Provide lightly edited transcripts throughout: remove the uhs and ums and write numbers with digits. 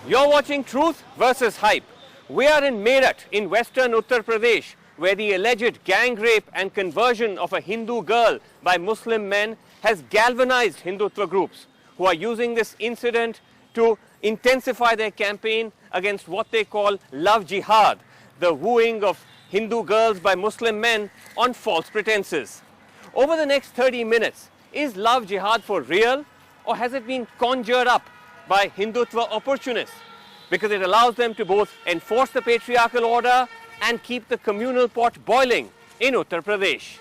You're watching Truth versus Hype. We are in Meerut in western Uttar Pradesh, where the alleged gang rape and conversion of a Hindu girl by Muslim men has galvanized Hindutva groups who are using this incident to intensify their campaign against what they call love jihad, the wooing of Hindu girls by Muslim men on false pretenses. Over the next 30 minutes, is love jihad for real, or has it been conjured up by Hindutva opportunists? Because it allows them to both enforce the patriarchal order and keep the communal pot boiling in Uttar Pradesh.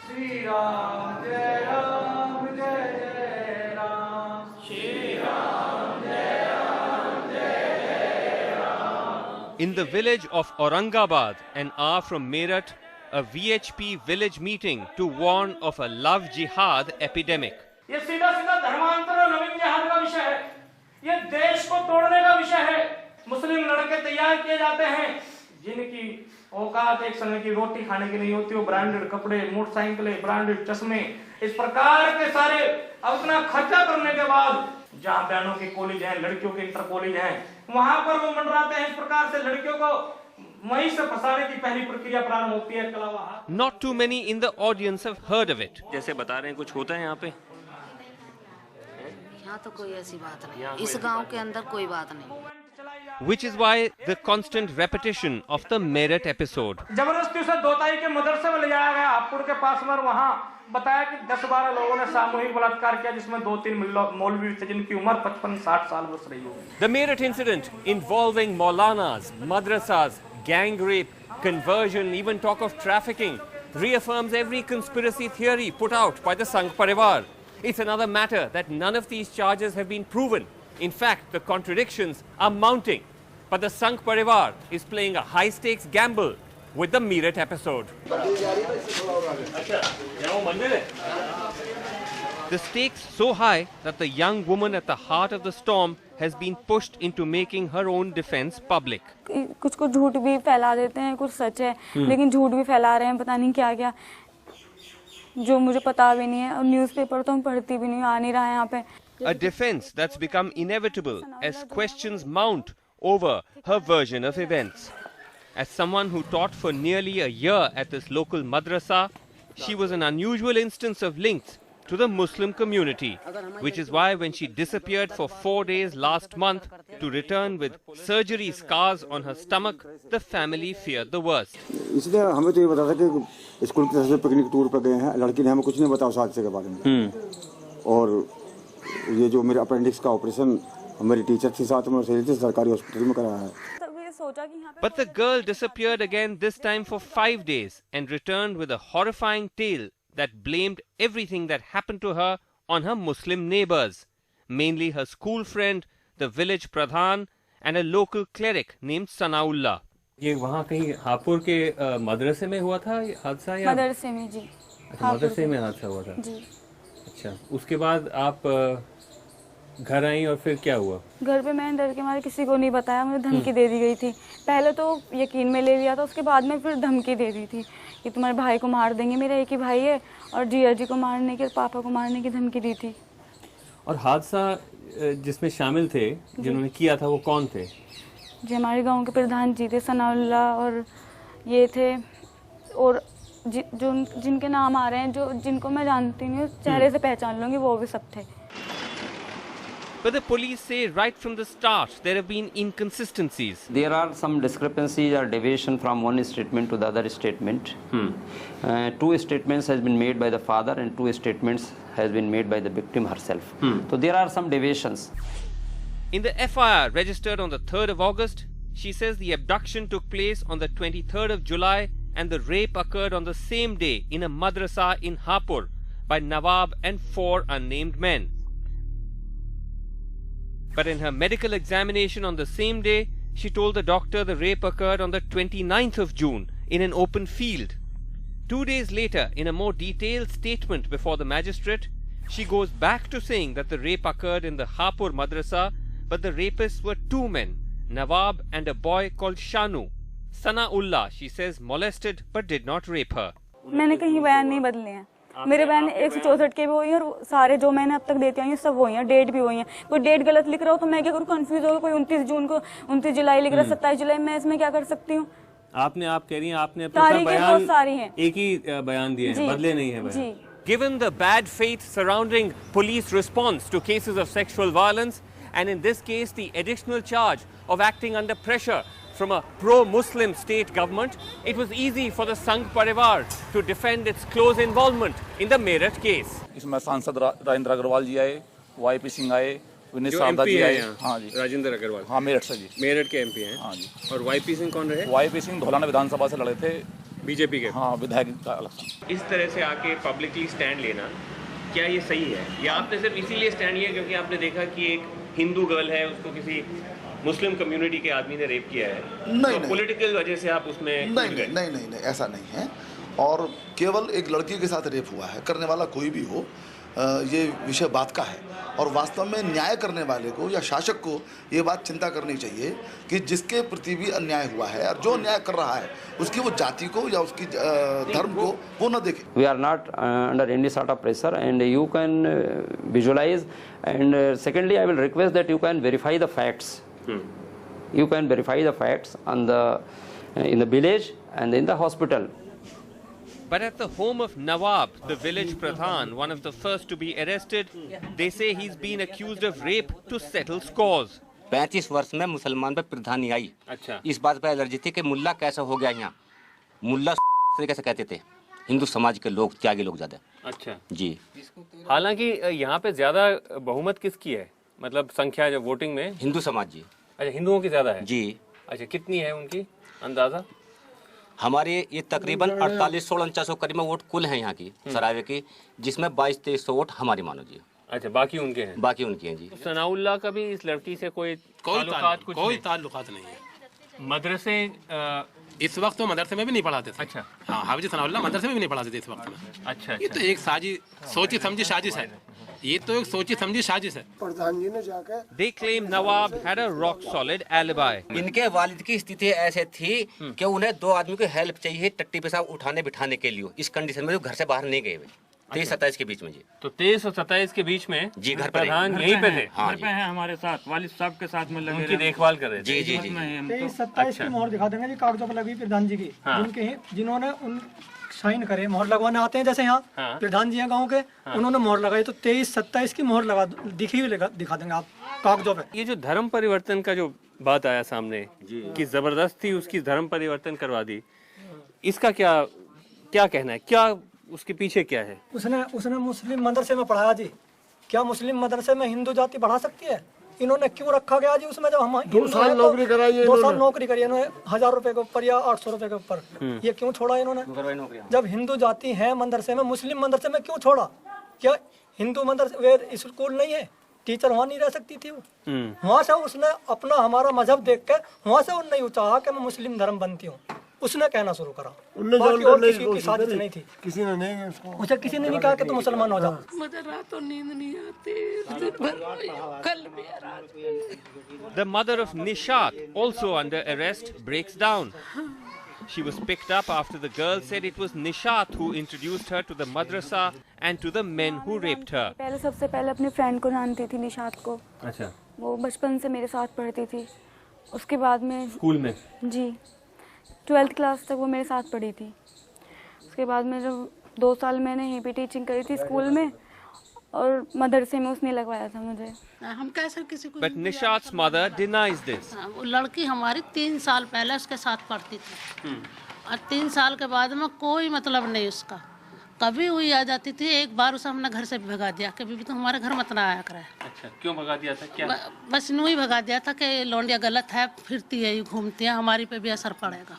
In the village of Aurangabad, an hour from Meerut, a VHP village meeting to warn of a love jihad epidemic. ये सीधा सीधा धर्मांतर और नवीन जिहाद का विषय है। ये देश को तोड़ने का विषय है। मुस्लिम लड़के तैयार किए जाते हैं जिनकी औकात एक समय की रोटी खाने की नहीं होती, वो ब्रांडेड कपड़े, मोटरसाइकिलें, ब्रांडेड चश्मे, इस प्रकार के सारे अपना खर्चा करने के बाद जहाँ बहनों के कॉलेज हैं, लड़कियों के इंटर कॉलेज हैं, वहां पर वो मंडराते हैं। इस प्रकार से लड़कियों को वहीं से फंसाने की पहली प्रक्रिया प्रारंभ होती है कलावा। Not too many in the audience have heard of it. जैसे बता रहे हैं कुछ होता है यहाँ पे? यहाँ तो कोई ऐसी बात नहीं, इस गांव के अंदर कोई बात नहीं। Which is why the constant repetition of the Meerut episode. जबरदस्ती उसे दोताई के मदरसे में ले जाया गया हापुड़ के पास में, वहाँ बताया कि 10-12 लोगों ने सामूहिक बलात्कार किया, जिसमें 2-3 मौलवी थे जिनकी उम्र 55-60 साल बस रही होगी। The Meerut incident involving Maulanas, madrasas, gang rape, conversion, even talk of trafficking, reaffirms every conspiracy theory put out by the Sangh Parivar. It's another matter that none of these charges have been proven. In fact, the contradictions are mounting. But the Sangh Parivar is playing a high-stakes gamble with the Meerut episode. The stakes so high that the young woman at the heart of the storm has been pushed into making her own defense public. कुछ को झूठ भी फैला देते हैं, कुछ सच है, लेकिन झूठ भी फैला रहे हैं, पता नहीं क्या क्या, जो मुझे पता भी नहीं है, और न्यूज़पेपर तो हम पढ़ती भी नहीं, आ नहीं रहा है यहाँ पे. A defense that's become inevitable as questions mount over her version of events. As someone who taught for nearly a year at this local madrasa, she was an unusual instance of links to the Muslim community, which is why when she disappeared for 4 days last month to return with surgery scars on her stomach, the family feared the worst. इसलिए हमें तो ये बता था कि school की तरफ से पिकनिक टूर पर गए हैं, लड़की ने हमें कुछ नहीं बताया उस हादसे के बारे में। और ये जो मेरे अपेंडिक्स का ऑपरेशन मेरी टीचर थी साथ में, सरकारी हॉस्पिटल में कराया है। But the girl disappeared again, this time for 5 days, and returned with a horrifying tale that blamed everything that happened to her on her Muslim neighbors, mainly her school friend, the village pradhan, and a local cleric named Sanaullah. ये वहाँ कहीं हापुड़ के मदरसे में हुआ था हादसा या? मदरसे में जी। अच्छा, मदरसे में हादसा हुआ था जी। अच्छा, उसके बाद आप घर आई और फिर क्या हुआ? घर पे मैंने डर के मारे किसी को नहीं बताया, मुझे धमकी दे दी गई थी। पहले तो यकीन में ले लिया था, उसके बाद में फिर धमकी दे दी थी कि तुम्हारे भाई को मार देंगे, मेरा एक ही भाई है, और जिया जी को मारने की, पापा को मारने की धमकी दी थी। और हादसा जिसमें शामिल थे, जिन्होंने किया था, वो कौन थे? जी हमारे गांव के प्रधान जी थे, सनाउल्ला, और ये थे, और जो जिनके नाम आ रहे हैं, जो जिनको मैं जानती नहीं, चेहरे से पहचान लूंगी, वो भी सब थे। But the police say right from the start there have been inconsistencies. There are some discrepancies or deviation from one statement to the other statement. 2 statements has been made by the father and 2 statements has been made by the victim herself. So there are some deviations. In the FIR registered on the 3rd of August, she says the abduction took place on the 23rd of July and the rape occurred on the same day in a madrasa in Hapur by Nawab and 4 unnamed men. But in her medical examination on the same day, she told the doctor the rape occurred on the 29th of June in an open field. 2 days later, in a more detailed statement before the magistrate, she goes back to saying that the rape occurred in the Hapur madrasa, but the rapists were 2 men, Nawab and a boy called Shanu. Sanaullah, she says, molested but did not rape her. मैंने कहीं बयान नहीं बदले हैं, मेरे बहन 164 के भी हुई है और सारे जो मैंने अब तक देती आई हूँ सब वही हैं, डेट भी वही है। कोई डेट गलत लिख रहा हो तो मैं क्या करूँ, कंफ्यूज होगा। कोई 29 जून को 29 जुलाई लिख रहा है, 27 जुलाई, मैं इसमें क्या कर सकती हूँ। आप कह रही हैं आपने अपना बहुत सारी हैं, एक ही बयान दिए हैं, बदले नहीं है जी। Given the bad faith surrounding police response to cases of sexual violence, and in this case the additional charge of acting under pressure from a pro-Muslim state government, it was easy for the Sangh Parivar to defend its close involvement in the Meerut case. इसमें सांसद राजेंद्र अग्रवाल जी आए, YP Singh आए, विनीत सावदा जी आए। हाँ जी, राजेंद्र अग्रवाल। हाँ, मेरठ से जी। मेरठ के MP हैं। हाँ जी। और वाईपी सिंह कौन रहे? वाईपी सिंह धौलाना विधानसभा से लड़े थे, बीजेपी के। हाँ, विधायक का इलेक्शन। इस तरह से आके पब्लिकली स्टैंड लेना, क्या ये सही है? या आपने सिर्फ इसीलिए स्टैंड लिया क्योंकि आपने देखा कि एक हिंदू गर्ल है, उसको किसी मुस्लिम कम्युनिटी के आदमी ने रेप किया है? नहीं, तो पॉलिटिकल वजह से आप उसमें नहीं, ऐसा नहीं है। और केवल एक लड़की के साथ रेप हुआ है, करने वाला कोई भी हो, ये विषय बात का है। और वास्तव में न्याय करने वाले को या शासक को ये बात चिंता करनी चाहिए कि जिसके प्रति भी अन्याय हुआ है और जो अन्याय कर रहा है उसकी वो जाति को या उसकी धर्म को वो न देखे। We are not under any sort of pressure and you can visualize, and secondly I will request that you can verify the facts. You can verify the facts on the in the village and in the hospital. But at the home of Nawab, the village Pradhan, one of the first to be arrested, they say he's been accused of rape to settle scores. 35 वर्ष में मुसलमान पे प्रधानी आई। अच्छा। इस बात पे allergy थी कि मुल्ला कैसे हो गया यहाँ। मुल्ला तरीके से कहते थे, हिंदू समाज के लोग, त्यागी लोग ज्यादा। अच्छा जी। हालांकि यहाँ पे ज्यादा बहुमत किसकी है, मतलब संख्या जो वोटिंग में? हिंदू समाज जी। अच्छा, हिंदुओं की ज्यादा है जी। अच्छा, कितनी है उनकी अंदाजा? हमारे ये तकरीबन 4800-4900 करीब वोट कुल हैं यहाँ की सरावे की, जिसमें 2200-2300 वोट हमारी मानो जी। अच्छा, बाकी उनके हैं? बाकी उनके हैं जी। सनाउल्लाह का भी इस लड़की से कोई ताल्लुकात नहीं है। मदरसे इस वक्त तो मदरसे में भी नहीं पढ़ाते थे। अच्छा। हाँ, हाफिज सनाउल्लाह मदरसे में भी नहीं पढ़ाते थे इस वक्त में। अच्छा, ये तो एक सोची समझी साजिश है। ये तो एक सोची समझी साजिश है। प्रधान जी ने जाकर They claim Nawab had a rock solid alibi. इनके वालिद की स्थिति ऐसे थी कि उन्हें 2 आदमी की हेल्प चाहिए टट्टी पेशाब उठाने बिठाने के लिए। इस कंडीशन में जो घर से बाहर नहीं गए हुए 23-27 के बीच में जी। तो 23 और 27 के बीच में जी घर पर प्रधान यहीं पे थे? हाँ जी। हमारे साथ वालिद साहब के साथ में लगे, उनकी देखभाल कर रहे थे? जी जी जी। 27 की मोहर दिखा देंगे जी, कागजों पर लगी प्रधान जी की, जिन्होंने उन साइन करे, मोहर लगवाने आते हैं जैसे यहाँ प्रधान जी हैं गाँव के, उन्होंने मोहर लगाई। तो 23-27 की मोहर लगा दिखी हुई दिखा देंगे आप कागजों पे। ये जो धर्म परिवर्तन का जो बात आया सामने कि जबरदस्ती उसकी धर्म परिवर्तन करवा दी, इसका क्या कहना है? क्या उसके पीछे क्या है? उसने मुस्लिम मदरसे में पढ़ाया जी। क्या मुस्लिम मदरसे में हिंदू जाति बढ़ा सकती है? इन्होंने क्यों रखा गया जी उसमें? जब हम 2 साल नौकरी कराई, 2 साल नौकरी करी इन्होंने 1000 रुपए के ऊपर या 800 रुपए के ऊपर। ये क्यों छोड़ा इन्होंने? जब हिंदू जाति है मदरसे में, मुस्लिम मदरसे में क्यों छोड़ा? क्या हिंदू मदरसे वे स्कूल नहीं है? टीचर वहाँ नहीं रह सकती थी वो? वहाँ से उसने अपना हमारा मजहब देख के वहाँ से उन्होंने नहीं चाहा कि मैं मुस्लिम धर्म बनती हूँ, उसने कहना शुरू करा। बाकी और किसी की साजिश नहीं थी, किसी ने नहीं उसको, उसे किसी ने नहीं कहा कि तुम मुसलमान हो जाओ। मुझे रातों नींद नहीं आती, कल भी रात। The mother of Nishat, also under arrest, breaks down. She was picked up after the girl said it was Nishat who introduced her to the madrasa and to the men who raped her. पहले सबसे पहले अपने friend को जानती थी, निशात को। अच्छा। वो बचपन से मेरे साथ पढ़ती थी। उसके बाद में स्कूल में? जी, 12th क्लास तक वो मेरे साथ पढ़ी थी। उसके बाद में जब 2 साल मैंने यहीं पे टीचिंग करी थी स्कूल में, और मदरसे में उसने लगवाया था मुझे। हम कैसे किसी को? But Nishat's mother denies this. वो लड़की हमारी 3 साल पहले उसके साथ पढ़ती थी, और 3 साल के बाद में कोई मतलब नहीं उसका। कभी हुई आ जाती थी, एक बार उसे हमने घर से भी भगा दिया, कभी भी तो हमारे घर मत ना आया करे। अच्छा, क्यों भगा दिया था? क्या? बस यूँ ही भगा दिया था कि लौंडिया गलत है, फिरती है, घूमती है, हमारी पे भी असर पड़ेगा।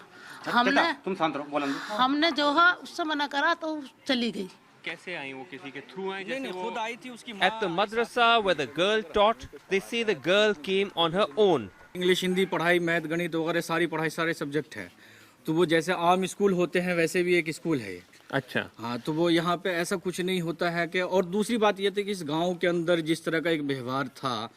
हमने जो है उससे मना करा तो चली गई। कैसे आई वो? किसी के थ्रू आई? जैसे वो खुद आई थी उसकी। At the madrasa where the girl taught, they say the girl came on her own. English, Hindi पढ़ाई, मैथ, गणित वगैरह सारी पढ़ाई, सारे सब्जेक्ट है। तो वो जैसे आम स्कूल होते हैं वैसे भी एक स्कूल है। अच्छा। हाँ, तो वो यहाँ पे ऐसा कुछ नहीं होता है कि। और दूसरी बात ये थी कि इस गांव के अंदर जिस तरह का एक व्यवहार था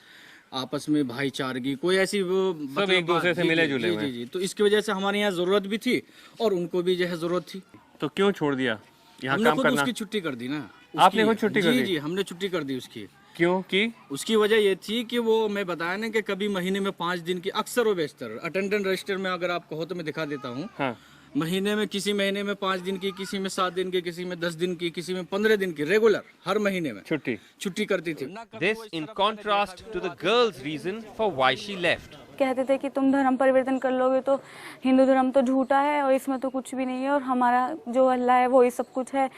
आपस में भाईचारगी, कोई ऐसी वो सब एक दूसरे से मिले जुले हुए। जी, तो इसकी वजह से हमारे यहाँ जरूरत भी थी और उनको भी जो है जरूरत थी। तो क्यों छोड़ दिया? यहाँ हमने काम खुद करना? उसकी छुट्टी कर दी ना। आपने खुद छुट्टी कर दी? जी, हमने छुट्टी कर दी उसकी। क्यों की? उसकी वजह ये थी कि वो मैं बताया ना कि कभी महीने में 5 दिन की, अक्सर व बेशतर अटेंडेंट रजिस्टर में अगर आप कहो तो मैं दिखा देता हूँ। हाँ। महीने में किसी महीने में 5 दिन की, किसी में 7 दिन की, किसी में 10 दिन की, किसी में 15 दिन की, रेगुलर हर महीने में छुट्टी करती थी। This in contrast to the girl's reason for why she left. कहते थे कि तुम धर्म परिवर्तन कर लोगे तो हिंदू धर्म तो झूठा है और इसमें तो कुछ भी नहीं है और हमारा जो अल्लाह है वही सब कुछ है।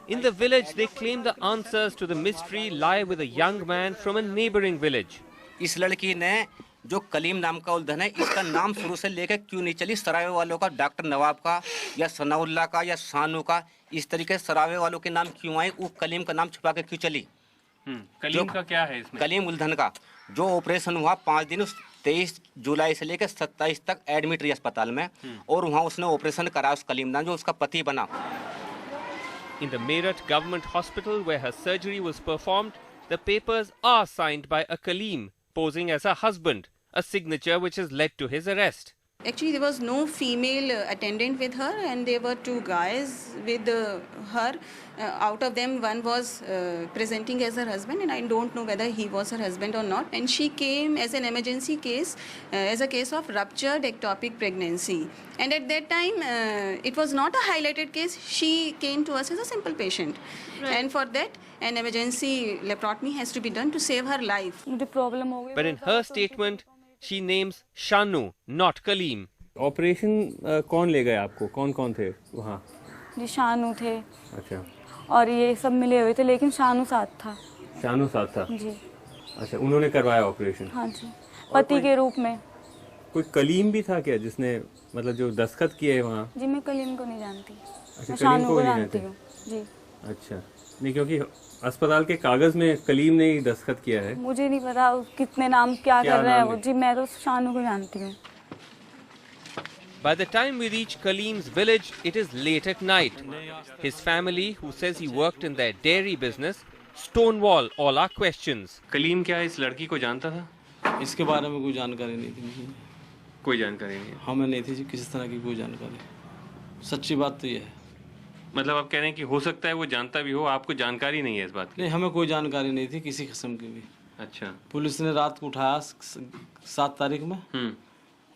In the village, they claim the answers to the mystery lie with a young man from a neighboring village. इस लड़की ने जो कलीम नाम का उल्धन है, इसका नाम शुरू से लेकर क्यों नहीं चली? सरावे वालों का, डॉक्टर नवाब का या सनाउल्ला का या शानू का, इस तरीके से सरावे वालों के नाम क्यों आए? वो कलीम का नाम छुपा के क्यों चली? कलीम का क्या है इसमें? कलीम उल्धन का जो ऑपरेशन हुआ 5 दिन, 23 जुलाई से लेकर 27 तक एडमिट रही अस्पताल में, और वहाँ उसने ऑपरेशन कराया उस कलीम नाम जो उसका पति बना। In the Meerut Government Hospital where her surgery was performed, the papers are signed by a Kaleem posing as her husband, a signature which has led to his arrest. Actually, there was no female attendant with her, and there were 2 guys with her. Out of them, one was presenting as her husband, and I don't know whether he was her husband or not. And she came as an emergency case, as a case of ruptured ectopic pregnancy. And at that time, it was not a highlighted case. She came to us as a simple patient, and for that, an emergency laparotomy has to be done to save her life. But in her statement, she names Shanu, not Kaleem. Operation कौन ले गए आपको? कौन थे वहाँ? जी शानू थे। अच्छा। और ये सब मिले हुए थे, लेकिन शानू साथ था। शानू साथ था? जी। अच्छा, उन्होंने करवाया ऑपरेशन? हाँ जी, पति के रूप में। कोई कलीम भी था क्या जिसने मतलब जो दस्तखत किए वहाँ? जी मैं कलीम को नहीं जानती। अच्छा, शानू को जानती हूँ। जी। अच्छा, नहीं क्योंकि अस्पताल के कागज में कलीम ने ही दस्तखत किया है। मुझे नहीं पता कितने नाम क्या कर रहे हैं वो। जी मैं तो शानू को जानती हूँ। By the time we reach Kaleem's village, it is late at night. His family, who says he worked in their dairy business, stonewall all our questions. Kaleem क्या इस लड़की को जानता था? इसके बारे में कोई जानकारी नहीं थी। कोई जानकारी नहीं? हमें नहीं थी जी किसी तरह की कोई जानकारी। सच्ची बात तो ये है। मतलब आप कह रहे हैं कि हो सकता है वो जानता भी हो, आपको जानकारी नहीं है इस बात की? नहीं, हमें कोई जानकारी नहीं थी किसी किस्म की भी। अच्छा। पुलिस ने रात को उठाया 7 तारीख में,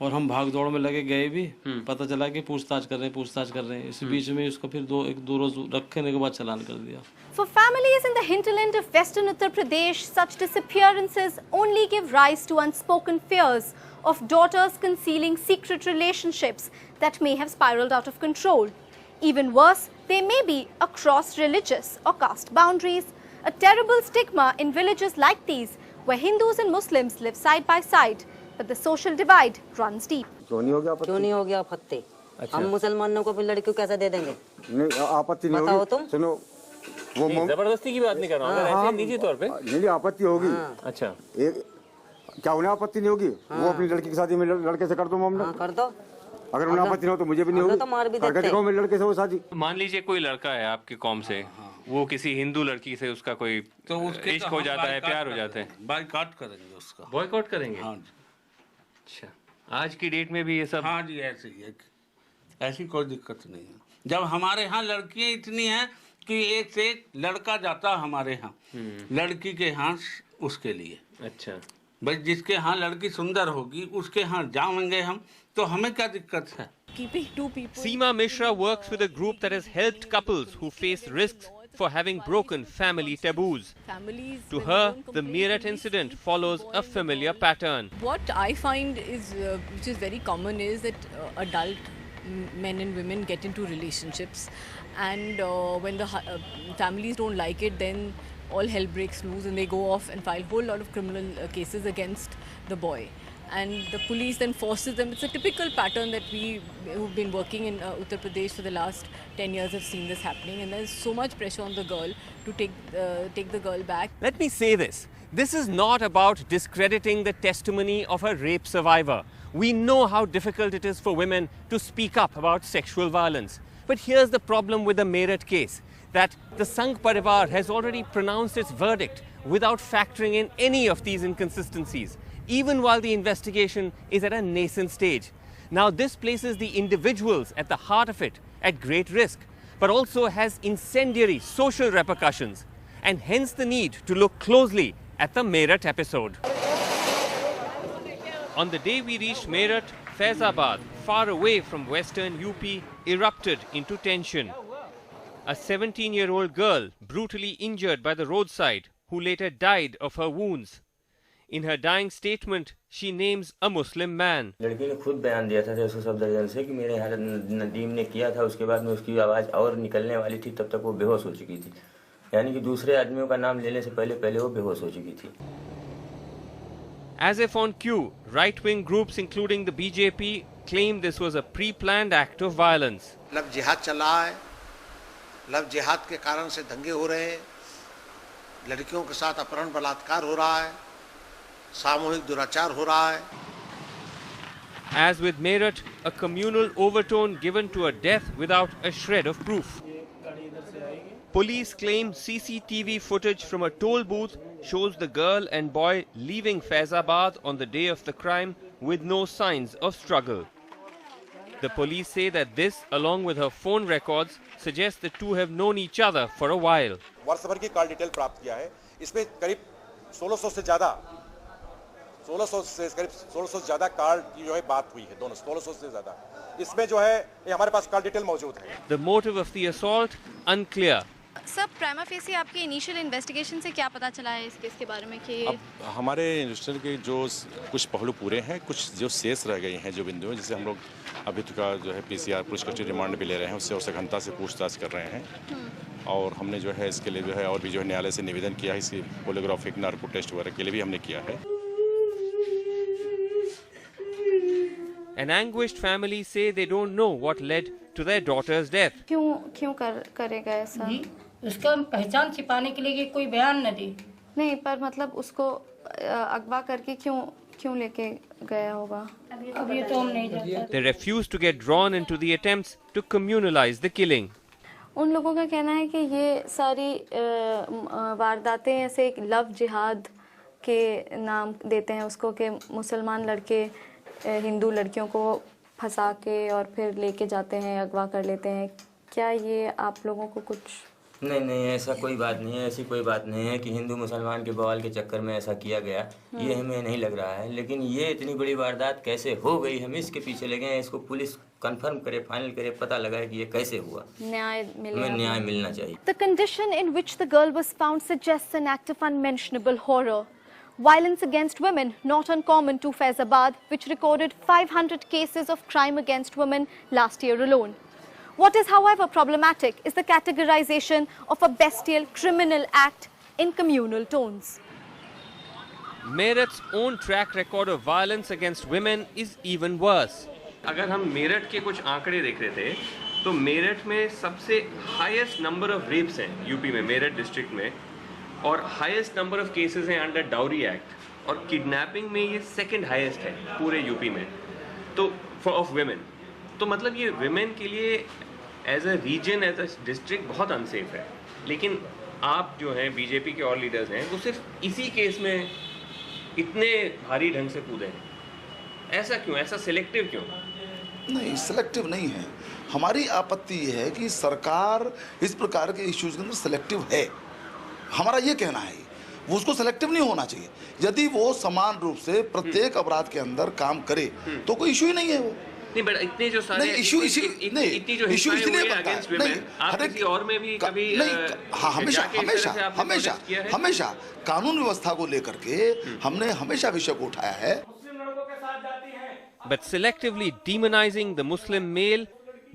और हम भाग दौड़ में लगे गए भी। पता चला कि पूछताछ कर रहे हैं। इस बीच में उसको फिर दो रोज रखने के बाद चालान कर दिया। For families in the hinterland of Western Uttar Pradesh, such disappearances only give rise to unspoken fears of daughters concealing secret relationships that may have spiraled out of control. Even worse, they may be across religious or caste boundaries, a terrible stigma in villages like these where Hindus and Muslims live side by side, but the social divide runs deep. क्यों नहीं हो गया आपत्ति? हम मुसलमानों को फिर लड़कियों कैसे दे देंगे? नहीं आपत्ति नहीं होगी। तुम सुनो, वो जबरदस्ती की बात नहीं कर रहा हूँ, ऐसे निजी तौर पे। नहीं आपत्ति होगी। अच्छा, क्या उन्हें आपत्ति नहीं होगी? वो अपनी लड़की के शादी में लड़के से कर दो मामला। कर दो। अगर उन्हें आपत्ति नहीं हो तो मुझे भी नहीं होगी। तो मार भी देते हैं। मेरे लड़के से वो शादी। मान लीजिए कोई लड़का है आपके कौम से, वो किसी हिंदू लड़की से उसका कोई तो इश्क हो जाता है, प्यार हो जाता है, बायकॉट करेंगे उसका। बॉयकॉट करेंगे? हाँ जी। अच्छा, आज की डेट में भी ये सब? हाँ जी, ऐसे ही है, ऐसी कोई दिक्कत नहीं है। जब हमारे यहाँ लड़कियाँ इतनी हैं कि एक से एक लड़का जाता हमारे यहाँ लड़की के यहाँ उसके लिए। अच्छा, भाई जिसके यहाँ लड़की सुंदर होगी उसके यहाँ जाएंगे हम, तो हमें क्या दिक्कत है? Seema Mishra works with a group that has helped couples who face risks for having broken family taboos. To her, the Meerut incident follows a familiar pattern. What I find is, which is very common, is that adult men and women get into relationships, and when the families don't like it, then all hell breaks loose and they go off and file a whole lot of criminal cases against the boy. And the police then forces them. It's a typical pattern that we who've been working in Uttar Pradesh for the last 10 years have seen this happening, and there's so much pressure on the girl to take the girl back. Let me say this. This is not about discrediting the testimony of a rape survivor. We know how difficult it is for women to speak up about sexual violence. But here's the problem with the Meerut case, that the Sangh Parivar has already pronounced its verdict without factoring in any of these inconsistencies, even while the investigation is at a nascent stage. Now, this places the individuals at the heart of it at great risk. but also has incendiary social repercussions, and hence the need to look closely at the Meerut episode. On the day we reached Meerut, Faizabad, far away from western UP, erupted into tension. A 17-year-old girl brutally injured by the roadside, who later died of her wounds. In her dying statement, she names a Muslim man. लड़की ने खुद बयान दिया था 100 दर्जन से कि मेरे यहाँ नदीम ने किया था, उसके बाद में उसकी आवाज़ और निकलने वाली थी, तब तक वो बेहोश हो चुकी थी। यानी कि दूसरे आदमियों का नाम लेने से पहले वो बेहोश हो चुकी थी। As if on cue, right-wing groups including the BJP claim this was a pre-planned act of violence. Love जिहाद चला है, लव जिहाद के कारण से दंगे हो रहे हैं, लड़कियों के साथ अपहरण बलात्कार हो रहा है, सामूहिक दुराचार हो रहा है। As with Meerut, a communal overtone given to a death without a shred of proof. Police claim CCTV footage from a toll booth shows the girl and boy leaving Faizabad on the day of the crime with no signs of struggle. The police say that this, along with her phone records, suggests the two have known each other for a while. वर्ष भर की call detail प्राप्त किया है। इसमें करीब 1600 से ज्यादा कार्ड की जो है बात हुई है, दोनों 1600 से ज्यादा। इसमें जो है ये हमारे पास कॉल डिटेल मौजूद है। The motive of the assault unclear. Sir, prima facie आपके इनिशियल इन्वेस्टिगेशन से क्या पता चला है इस केस के बारे में कि अब हमारे इन्वेस्टिगेशन के जो कुछ पहलू पूरे हैं, कुछ जो शेष रह गए हैं, जो बिंदु हैं, जिसे हम लोग अभी तक जो है PCR पुलिस कस्टडी रिमांड भी ले रहे हैं, उससे और सघनता से पूछताछ कर रहे हैं। और हमने जो है इसके लिए जो है और भी जो है न्यायालय से निवेदन किया है, इसकी पोलियोग्राफिक नार्को टेस्ट वगैरह के लिए भी हमने किया है। An anguished family say they don't know what led to their daughter's death. क्यों करेगा ऐसा? उसका पहचान छिपाने के लिए कोई बयान न दे। नहीं, पर मतलब उसको अगवा करके क्यों लेके गया होगा? अब ये तो हम नहीं जानते। They refuse to get drawn into the attempts to communalize the killing. उन लोगों का कहना है कि ये सारी वारदातें ऐसे एक लव जिहाद के नाम देते हैं उसको, कि मुसलमान लड़के हिंदू लड़कियों को फंसा के और फिर लेके जाते हैं, अगवा कर लेते हैं। क्या ये आप लोगों को कुछ? नहीं, ऐसा कोई बात नहीं है। ऐसी कोई बात नहीं है कि हिंदू मुसलमान के बवाल के चक्कर में ऐसा किया गया, ये हमें नहीं लग रहा है। लेकिन ये इतनी बड़ी वारदात कैसे हो गई, हम इसके पीछे लगे हैं। इसको पुलिस कंफर्म करे, फाइनल करे, पता लगाए कि ये कैसे हुआ। हमें न्याय मिलना चाहिए। The condition in which the girl was found suggests an act of unmentionable horror. Violence against women, not uncommon to Faizabad, which recorded 500 cases of crime against women last year alone. What is, however, problematic is the categorization of a bestial criminal act in communal tones. Meerut's own track record of violence against women is even worse. अगर हम मेरठ के कुछ आंकड़े देख रहे थे, तो मेरठ में सबसे हाईएस्ट नंबर ऑफ रेप्स हैं यूपी में, मेरठ डिस्ट्रिक्ट में, और हाईएस्ट नंबर ऑफ केसेस हैं अंडर डाउरी एक्ट, और किडनैपिंग में ये सेकंड हाईएस्ट है पूरे यूपी में, तो फॉर ऑफ वेमेन। तो मतलब ये वेमेन के लिए as a region, as a district बहुत अनसेफ है। लेकिन आप जो हैं बीजेपी के और लीडर्स हैं, वो सिर्फ इसी केस में इतने भारी ढंग से कूदे हैं। ऐसा क्यों? ऐसा सिलेक्टिव क्यों? नहीं, सिलेक्टिव नहीं है। हमारी आपत्ति ये है कि सरकार इस प्रकार के इश्यूज के अंदर सिलेक्टिव है। हमारा ये कहना है वो उसको सिलेक्टिव नहीं होना चाहिए। यदि वो समान रूप से प्रत्येक अपराध के अंदर काम करे तो कोई इशू ही नहीं है। वो नहीं, बट इतने जो सारे इशू इसलिए बनता है। नहीं, आप किसी और में भी कभी हाँ, हमेशा कानून व्यवस्था को लेकर के हमने हमेशा विषय को उठाया है। But selectively demonizing the Muslim male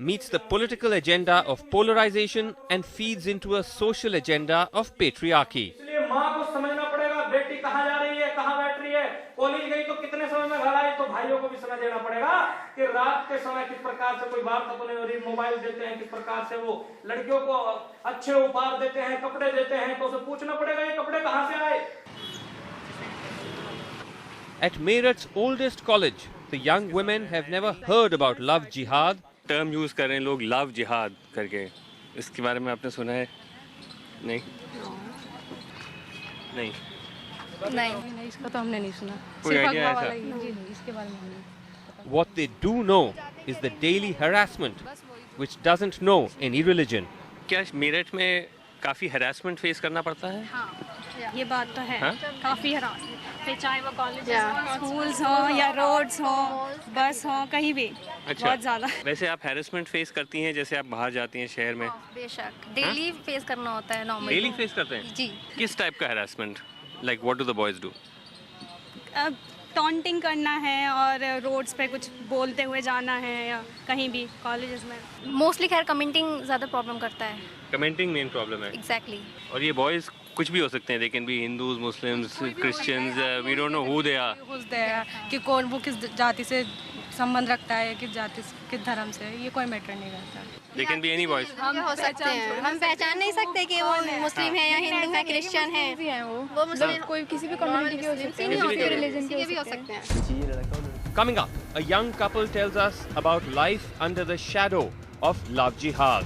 meets the political agenda of polarization and feeds into a social agenda of patriarchy. इसलिए माँ को समझना पड़ेगा बेटी कहाँ जा रही है, कहाँ बैठ रही है, कॉलेज गई तो कितने समय में घर आई, तो भाइयों को भी समझ देना पड़ेगा कि रात के समय किस प्रकार से कोई बात अपने मोबाइल देते हैं, किस प्रकार से वो लड़कियों को अच्छे उपहार देते हैं, कपड़े देते हैं, तो उसे पूछना पड़ेगा ये कपड़े कहाँ से आए। At Meerut's oldest college, the young women have never heard about love jihad. Term use कर रहे हैं लोग लव जिहाद करके, इसके बारे में आपने सुना है? नहीं, इसका तो हमने नहीं सुना। कोई आइडिया है इसके बारे में नहीं। What they do know is the daily harassment which doesn't know any religion. क्या मेरठ में काफ़ी हैरेसमेंट फेस करना पड़ता है? हाँ, ये बात तो है। हाँ? काफ़ी हरासमेंट, फिर चाहे वो कॉलेज स्कूल्स हो या रोड्स हो, बस हो, कहीं भी। अच्छा। बहुत ज़्यादा। वैसे आप हैरेसमेंट फेस करती हैं जैसे आप बाहर जाती हैं शहर में? बेशक डेली फेस करना होता है नॉर्मली। डेली फेस करते हैं? जी। किस टाइप का harassment? Like what do the boys do? Taunting करना है और रोड्स पे कुछ बोलते हुए जाना है या कहीं भी कॉलेजेस में। मोस्टली खैर कमेंटिंग ज़्यादा प्रॉब्लम करता है। कमेंटिंग मेन प्रॉब्लम है। एग्जैक्टली। और ये बॉयज कुछ भी हो सकते हैं, they can be Hindus, Muslims, Christians, we don't know who they are. कि कौन वो किस जाति से संबंध रखता है, किस जाति किस धर्म से, ये कोई मैटर नहीं करता। दे कैन बी एनी बॉयज। हम हो सकते हैं, हम पहचान नहीं सकते कि वो मुस्लिम है या हिंदू है, क्रिश्चियन है। वो मुस्लिम कोई किसी भी कम्युनिटी के हो सकते हैं, रिलीजन के भी हो सकते हैं। Coming up, a young couple tells us about life under the shadow of love jihad.